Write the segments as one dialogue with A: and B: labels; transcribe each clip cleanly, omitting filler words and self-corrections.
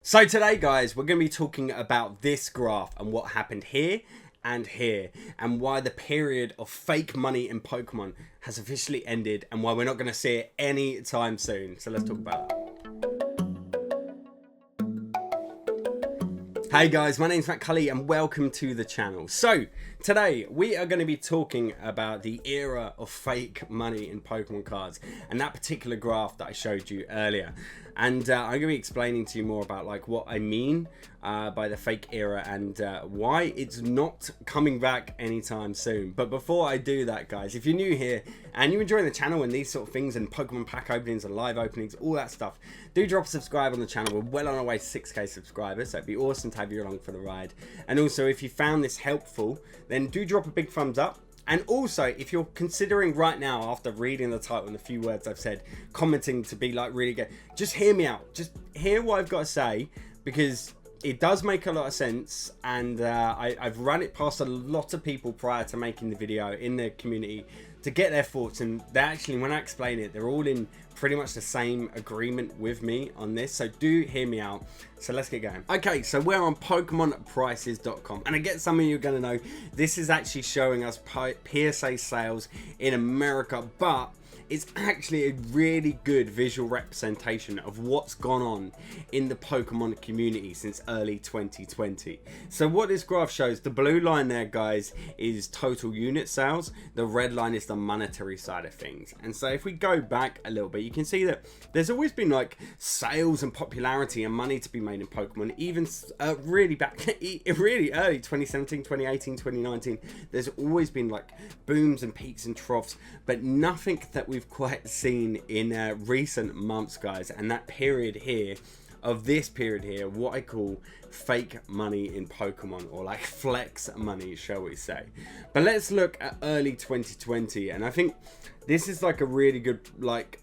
A: So today, guys, we're going to be talking about this graph and what happened here and here, and why the period of fake money in Pokemon has officially ended, and why we're not going to see it anytime soon. So let's talk about it. Hey guys, my name's Mattculli and welcome to the channel. So today we are going to be talking about the era of fake money in Pokemon cards and that particular graph that I showed you earlier. And I'm going to be explaining to you more about like what I mean by the fake era and why it's not coming back anytime soon. But before I do that, guys, if you're new here and you're enjoying the channel and these sort of things and Pokemon pack openings and live openings, all that stuff, do drop a subscribe on the channel. We're well on our way to 6k subscribers, so it'd be awesome to have you along for the ride. And also, if you found this helpful, then do drop a big thumbs up. And also, if you're considering right now, after reading the title and the few words I've said, commenting to be like really good, just hear me out. Just hear what I've got to say, because it does make a lot of sense. And I've run it past a lot of people prior to making the video in the community to get their thoughts. And they actually, when I explain it, they're all in pretty much the same agreement with me on this. So do hear me out. So let's get going. Okay, so we're on PokemonPrices.com, and I get some of you are going to know this is actually showing us PSA sales in America, but it's actually a really good visual representation of what's gone on in the Pokemon community since early 2020. So what this graph shows, the blue line there, guys, is total unit sales. The red line is the monetary side of things. And so if we go back a little bit, you can see that there's always been like sales and popularity and money to be made in Pokemon, even really back, really early 2017, 2018, 2019. There's always been like booms and peaks and troughs, but nothing that we've quite seen in recent months, guys. And that period here, of this period here, what I call fake money in Pokemon, or like flex money, shall we say. But let's look at early 2020, and I think this is like a really good like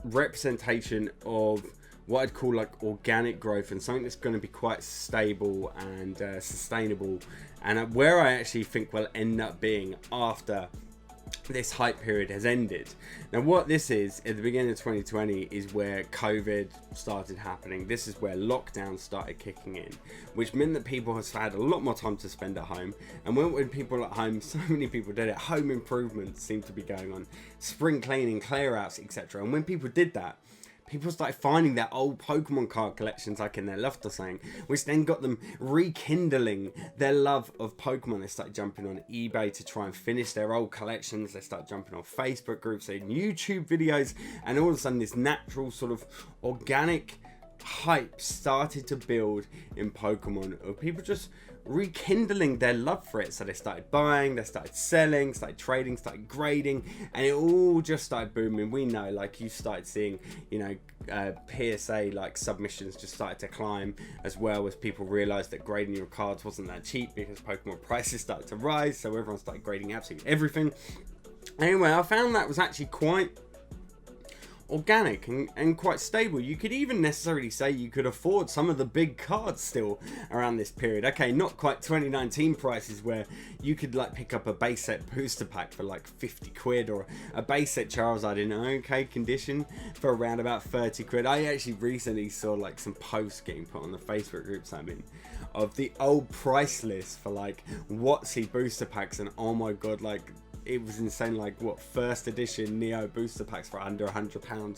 A: representation of what I'd call like organic growth and something that's going to be quite stable and sustainable, and where I actually think will end up being after this hype period has ended. Now what this is, at the beginning of 2020, is where COVID started happening. This is where lockdown started kicking in, which meant that people have had a lot more time to spend at home. And when people are at home, so many people did it. Home improvements seem to be going on, spring cleaning, clear outs, etc. And when people did that, people started finding their old Pokemon card collections like in their loft or something, which then got them rekindling their love of Pokemon. They started jumping on eBay to try and finish their old collections. They started jumping on Facebook groups and YouTube videos, and all of a sudden this natural sort of organic hype started to build in Pokemon of people just rekindling their love for it. So they started buying, they started selling, started trading, started grading, and it all just started booming. We know, like, you started seeing, you know, PSA like submissions just started to climb, as well as people realized that grading your cards wasn't that cheap because Pokemon prices started to rise, so everyone started grading absolutely everything. Anyway, I found that was actually quite organic and quite stable. You could even necessarily say you could afford some of the big cards still around this period. Okay, not quite 2019 prices where you could like pick up a base set booster pack for like 50 quid, or a base set Charizard in okay condition for around about 30 quid. I actually recently saw like some posts getting put on the Facebook groups I'm in of the old price list for like WotC booster packs, and oh my god, like it was insane. Like, what, first edition Neo booster packs for under £100.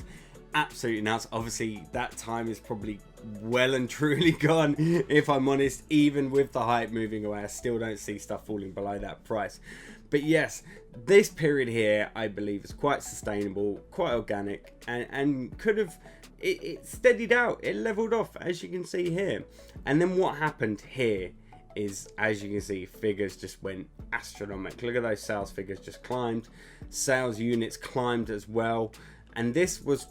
A: Absolutely nuts. Obviously that time is probably well and truly gone, if I'm honest. Even with the hype moving away, I still don't see stuff falling below that price. But yes, this period here I believe is quite sustainable, quite organic, and could have it steadied out, it leveled off, as you can see here. And then what happened here is, as you can see, figures just went astronomical. Look at those sales figures, just climbed. Sales units climbed as well, and this was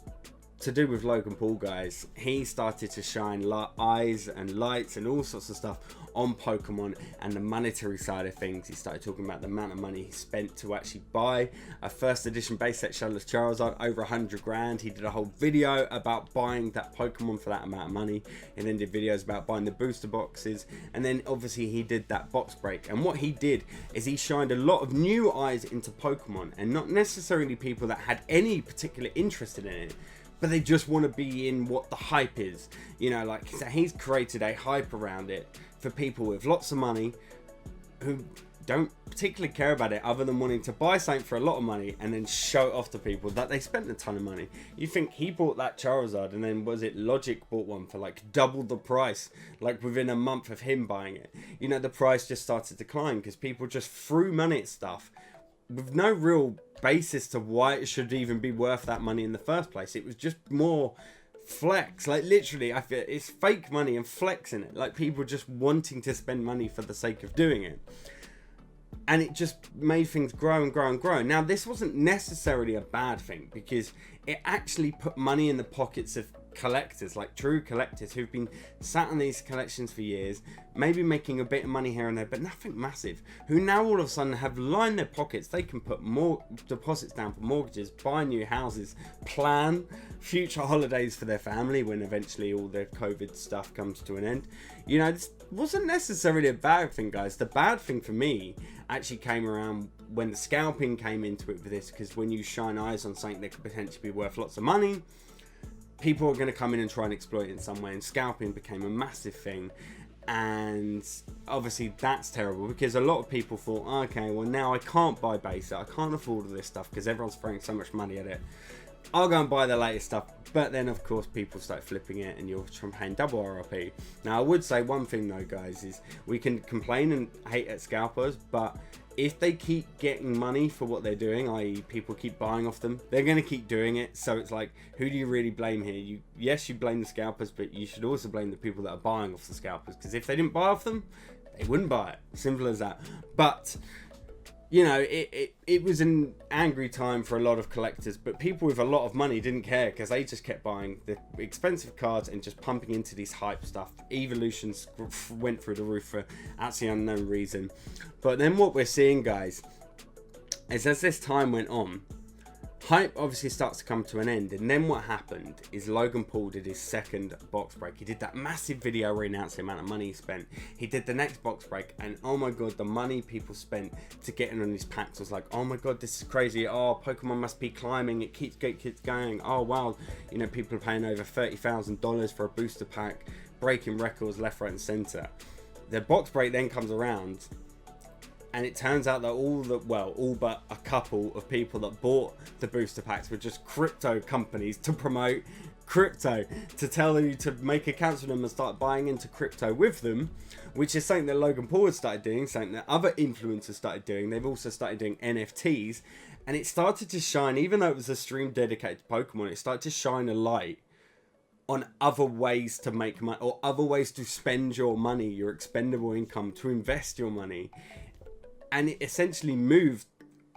A: to do with Logan Paul, guys. He started to shine eyes and lights and all sorts of stuff on Pokemon and the monetary side of things. He started talking about the amount of money he spent to actually buy a first edition base set Shadowless Charizard, over 100 grand. He did a whole video about buying that Pokemon for that amount of money, and then did videos about buying the booster boxes, and then obviously he did that box break. And what he did is he shined a lot of new eyes into Pokemon, and not necessarily people that had any particular interest in it, but they just want to be in what the hype is. You know, like, so he's created a hype around it for people with lots of money who don't particularly care about it, other than wanting to buy something for a lot of money and then show it off to people that they spent a ton of money. You think he bought that Charizard, and then was it Logic bought one for like double the price, like within a month of him buying it? You know, the price just started to climb because people just threw money at stuff with no real basis to why it should even be worth that money in the first place. It was just more flex. Like, literally, I feel it's fake money and flexing it, like people just wanting to spend money for the sake of doing it. And it just made things grow and grow and grow. Now, this wasn't necessarily a bad thing, because it actually put money in the pockets of collectors, like true collectors who've been sat on these collections for years, maybe making a bit of money here and there, but nothing massive, who now all of a sudden have lined their pockets. They can put more deposits down for mortgages, buy new houses, plan future holidays for their family when eventually all their COVID stuff comes to an end. You know, this wasn't necessarily a bad thing, guys. The bad thing for me actually came around when the scalping came into it for this, because when you shine eyes on something that could potentially be worth lots of money, people are going to come in and try and exploit it in some way, and scalping became a massive thing. And obviously that's terrible, because a lot of people thought, okay, well, now I can't buy basic, I can't afford all this stuff because everyone's throwing so much money at it, I'll go and buy the latest stuff. But then of course people start flipping it and you're paying double RRP. Now I would say one thing though, guys, is we can complain and hate at scalpers, but if they keep getting money for what they're doing, i.e. people keep buying off them, they're going to keep doing it. So it's like, who do you really blame here? Yes, you blame the scalpers, but you should also blame the people that are buying off the scalpers, because if they didn't buy off them, they wouldn't buy it. Simple as that. But you know, it was an angry time for a lot of collectors, but people with a lot of money didn't care, because they just kept buying the expensive cards and just pumping into these hype stuff. Evolutions went through the roof for absolutely unknown reason. But then what we're seeing, guys, is as this time went on, hype obviously starts to come to an end. And then what happened is Logan Paul did his second box break. He did that massive video where he announced the amount of money he spent. He did the next box break, and oh my god, the money people spent to get in on these packs was like, oh my god, this is crazy. Oh, Pokemon must be climbing. It keeps going. Oh wow, you know, people are paying over $30,000 for a booster pack, breaking records left, right and center. The box break then comes around, and it turns out that all but a couple of people that bought the booster packs were just crypto companies to promote crypto, to tell you to make accounts with them and start buying into crypto with them, which is something that Logan Paul had started doing, something that other influencers started doing. They've also started doing NFTs, and it started to shine, even though it was a stream dedicated to Pokemon, it started to shine a light on other ways to make money, or other ways to spend your money, your expendable income, to invest your money. And it essentially moved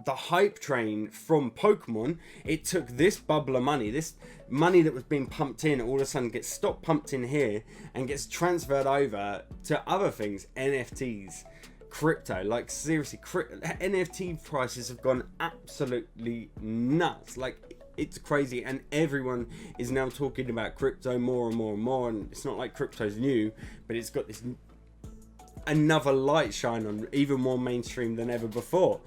A: the hype train from Pokemon. It took this bubble of money, this money that was being pumped in, all of a sudden gets stopped pumped in here and gets transferred over to other things, NFTs, crypto. Like seriously, NFT prices have gone absolutely nuts. Like, it's crazy, and everyone is now talking about crypto more and more and more. And it's not like crypto's new, but it's got this another light shine on, even more mainstream than ever before.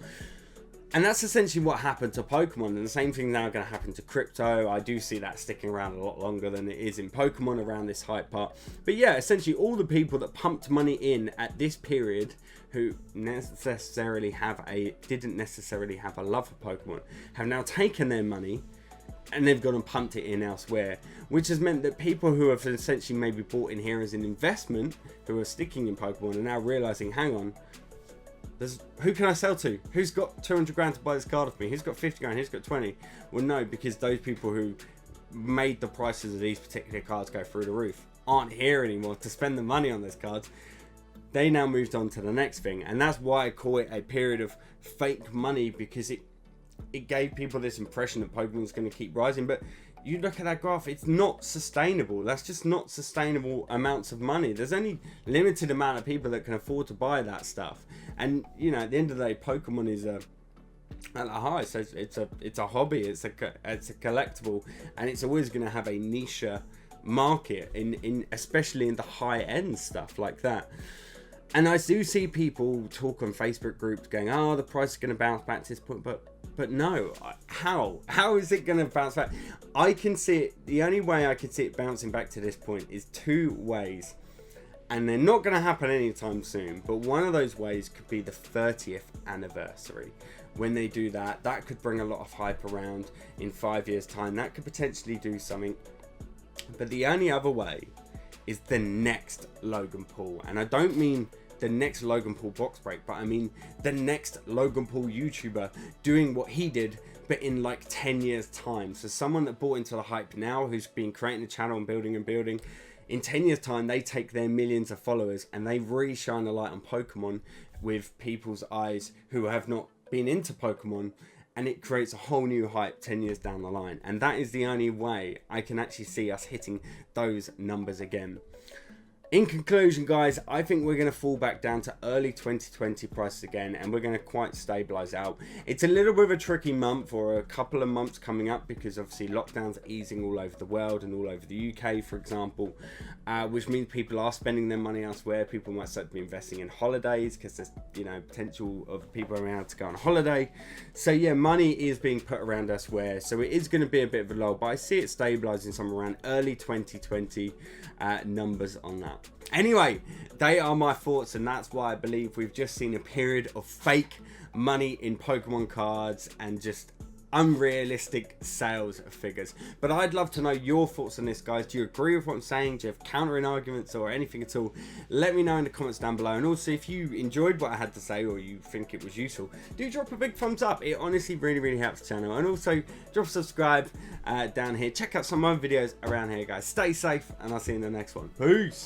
A: And that's essentially what happened to Pokemon, and the same thing now going to happen to crypto. I do see that sticking around a lot longer than it is in Pokemon around this hype part. But yeah, essentially all the people that pumped money in at this period, who didn't necessarily have a love for Pokemon, have now taken their money and they've gone and pumped it in elsewhere, which has meant that people who have essentially maybe bought in here as an investment, who are sticking in Pokemon, are now realizing, hang on, who can I sell to? Who's got 200 grand to buy this card off me? Who's got 50 grand? Who's got 20? Well, no, because those people who made the prices of these particular cards go through the roof aren't here anymore to spend the money on those cards. They now moved on to the next thing, and that's why I call it a period of fake money, because it gave people this impression that Pokemon was going to keep rising. But you look at that graph, it's not sustainable. That's just not sustainable amounts of money. There's only limited amount of people that can afford to buy that stuff. And you know, at the end of the day, Pokemon is at the highest, so it's a hobby, it's a collectible, and it's always going to have a niche market in especially in the high end stuff like that. And I do see people talk on Facebook groups going, oh, the price is going to bounce back to this point, but no, how is it going to bounce back? I can see it, the only way I can see it bouncing back to this point is two ways, and they're not going to happen anytime soon, but one of those ways could be the 30th anniversary. When they do that, that could bring a lot of hype around in 5 years time. That could potentially do something. But the only other way is the next Logan Paul. And I don't mean the next Logan Paul box break, but I mean the next Logan Paul YouTuber doing what he did, but in like 10 years time. So someone that bought into the hype now, who's been creating a channel and building, in 10 years time, they take their millions of followers and they really shine a light on Pokemon with people's eyes who have not been into Pokemon, and it creates a whole new hype 10 years down the line. And that is the only way I can actually see us hitting those numbers again. In conclusion, guys, I think we're going to fall back down to early 2020 prices again, and we're going to quite stabilize out. It's a little bit of a tricky month, or a couple of months coming up, because obviously lockdowns are easing all over the world and all over the UK, for example, which means people are spending their money elsewhere. People might start to be investing in holidays because there's, you know, potential of people around to go on holiday. So yeah, money is being put around elsewhere. So it is going to be a bit of a lull, but I see it stabilizing somewhere around early 2020 numbers on that. Anyway, they are my thoughts, and that's why I believe we've just seen a period of fake money in Pokemon cards and just unrealistic sales figures. But I'd love to know your thoughts on this, guys. Do you agree with what I'm saying? Do you have countering arguments or anything at all? Let me know in the comments down below. And also, if you enjoyed what I had to say or you think it was useful, do drop a big thumbs up. It honestly really helps the channel. And also drop a subscribe down here. Check out some of my videos around here, guys. Stay safe, and I'll see you in the next one. Peace.